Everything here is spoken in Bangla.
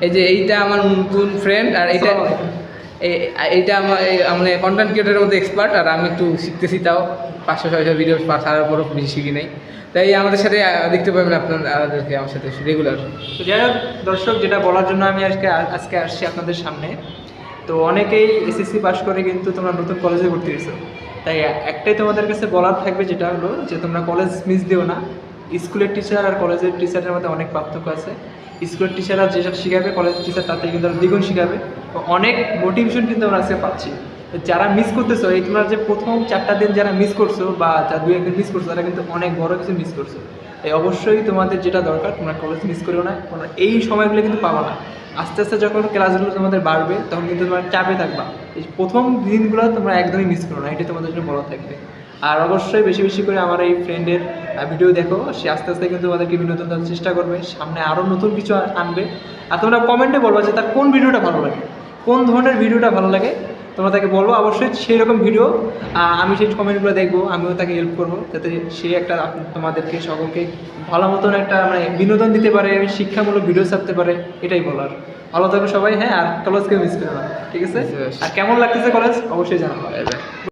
এই যে এইটা আমার নতুন ফ্রেন্ড, আর এইটা আমার মানে কন্টেন্ট ক্রিয়েটারের মধ্যে এক্সপার্ট, আর আমি একটু শিখতেছি, তাও 500-600 ভিডিও ছাড়ার পরও বেশি শিখি নাই। তাই আমাদের সাথে দেখতে পাবেন আপনাদেরকে আমার সাথে রেগুলার। তো যাই হোক দর্শক, যেটা বলার জন্য আমি আজকে আসছি আপনাদের সামনে, তো অনেকেই এসএসসি পাস করে কিন্তু তোমরা নতুন কলেজে ভর্তি হয়েছো, তাই একটাই তোমাদের কাছে বলার থাকবে, যেটা হলো যে তোমরা কলেজ মিস দিও না। স্কুলের টিচার আর কলেজের টিচারের মধ্যে অনেক পার্থক্য আছে। স্কুলের টিচাররা যেটা শেখাবে, কলেজের টিচার তাতে কিন্তু দ্বিগুণ শেখাবে। অনেক মোটিভেশন কিন্তু আমরা আজকে পাচ্ছি। তো যারা মিস করতেছো, এই তোমরা যে প্রথম 4টা দিন যারা মিস করছো বা যা 2-1 দিন মিস করছো, তারা কিন্তু অনেক বড় কিছু মিস করছো। তাই অবশ্যই তোমাদের যেটা দরকার, তোমরা কলেজ মিস করো না, তোমরা এই সময়গুলো কিন্তু পাবো না। আস্তে আস্তে যখন ক্লাসগুলো তোমাদের বাড়বে, তখন কিন্তু তোমরা চাপে থাকবা। এই প্রথম দিনগুলো তোমরা একদমই মিস করো না, এটা তোমাদের জন্য বলা থাকবে। আর অবশ্যই বেশি বেশি করে আমার এই ফ্রেন্ডের ভিডিও দেখো, সে আস্তে আস্তে কিন্তু তোমাদেরকে বিনোদন দেওয়ার চেষ্টা করবে, সামনে আরও নতুন কিছু আনবে। আর তোমরা কমেন্টে বলবো যে তার কোন ভিডিওটা ভালো লাগে, কোন ধরনের ভিডিওটা ভালো লাগে, তোমরা তাকে বলবো। অবশ্যই সেই রকম ভিডিও আমি সেই কমেন্টগুলো দেখবো, আমিও তাকে হেল্প করবো, যাতে সে একটা তোমাদেরকে সকলকে ভালো মতন একটা মানে বিনোদন দিতে পারে, শিক্ষামূলক ভিডিও ছাড়তে পারে, এটাই বলার। ভালো থাকো সবাই, হ্যাঁ, আর কলেজকে মিস করো না, ঠিক আছে? আর কেমন লাগতেছে কলেজ অবশ্যই জানাবো।